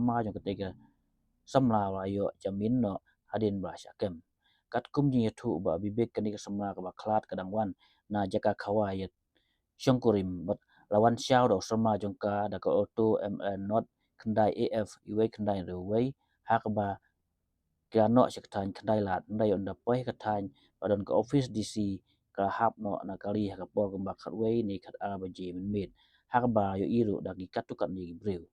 Majong ketika Samla wa yo jamin no hadin ba syakem kat kum ji thu ba bibek kenika Samla ka ba klat kadang wan na Jaka khawa yet shongkurim but lawan xiao do Samla jongka da ka auto not kendai af iwe kendai rewe hak ba ka no sektan kendai lat ndai on da poi ka tan badon ka office DC ka hap no na kali ka por ba khatwe ni khat ara ba ji min mit hak ba yo iru da gi kat tu kan ni breu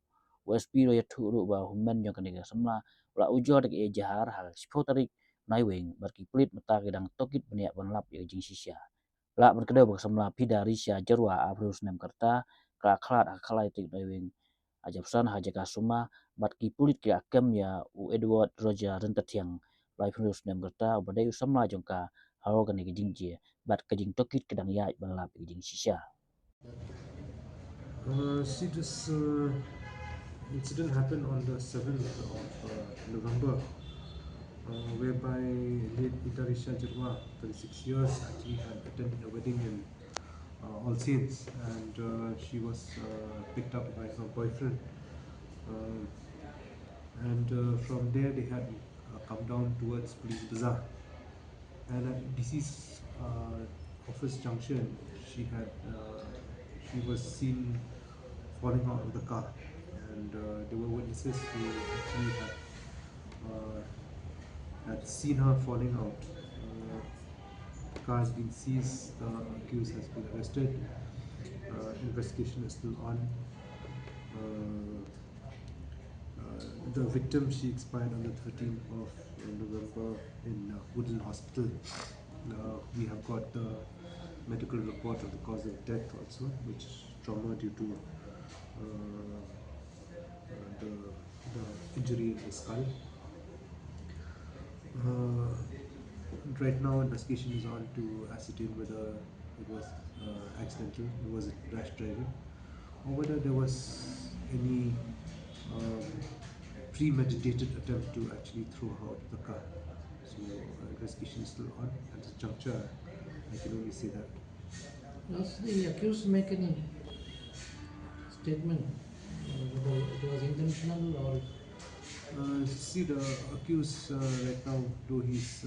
OSP ro ya thu ru ba human jong kenika Samla la ujo de e jahar hal spotarik nai weng bar ki plit mata gedang tokit benia ban lap ye jing sisya la bar kedau ba Samla pida risya jarwa aprus nem karta ka khlat akhalai tik nai weng ajapsan hajaka suma bat ki pulit ki akem ya u Edward Roger rentatiang lai phus nem karta badai Samla jongka haro kan ki jingje bat ka jing tokit kedang ya ban lap ye jing sisya. See, this incident happened on the 7th of November, whereby late Itarisha Jirwa, 36 years, actually had attended a wedding in All Saints, and she was picked up by her boyfriend. And from there, they had come down towards Police Bazaar. And at DC's office junction, she was seen falling out of the car, and there were witnesses who actually had seen her falling out. The car has been seized, the accused has been arrested, investigation is still on. The victim, she expired on the 13th of November in Woodland Hospital. We have got the medical report of the cause of death also, which is trauma due to the injury in the skull. Right now, investigation is on to ascertain whether it was accidental, it was rash driving, or whether there was any premeditated attempt to actually throw her out of the car. So investigation is still on. At this juncture, I can only say that. Does the accused make any statement whether it was intentional or? See, the accused right now, though he's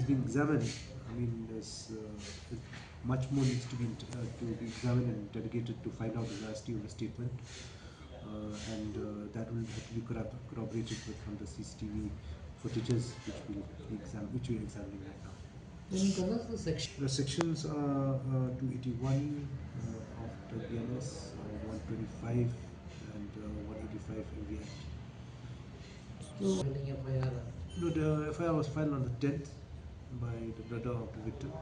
being examined, I mean, there's much more needs to be examined and interrogated to find out the veracity of the statement, and that will have to be corroborated with from the CCTV footages, which we're examining right now. Then covers the section. The sections are 281 of the BNS, 125 and 185 MV Act. So filing FIR. No, the FIR was filed on the 10th by the brother of the victim,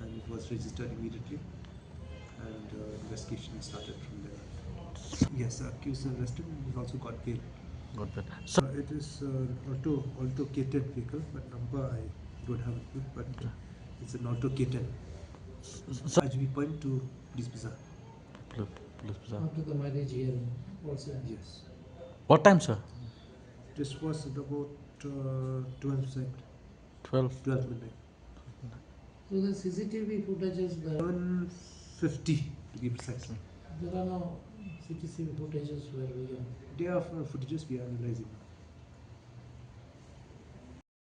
and it was registered immediately, and investigation started from there. Yes, the accused is arrested and he's also got bail. Got that. So it is Alto K10 vehicle, but number I don't have it with, but it's an Alto K10. IGB point to Police Bazaar. Police Bazaar. After the marriage hearing also. Yes. What time, sir? This was at about 12 midnight. So the CCTV footages, 7:50 to be precise. there are no CCTV footages where we can. There are footages we are analyzing.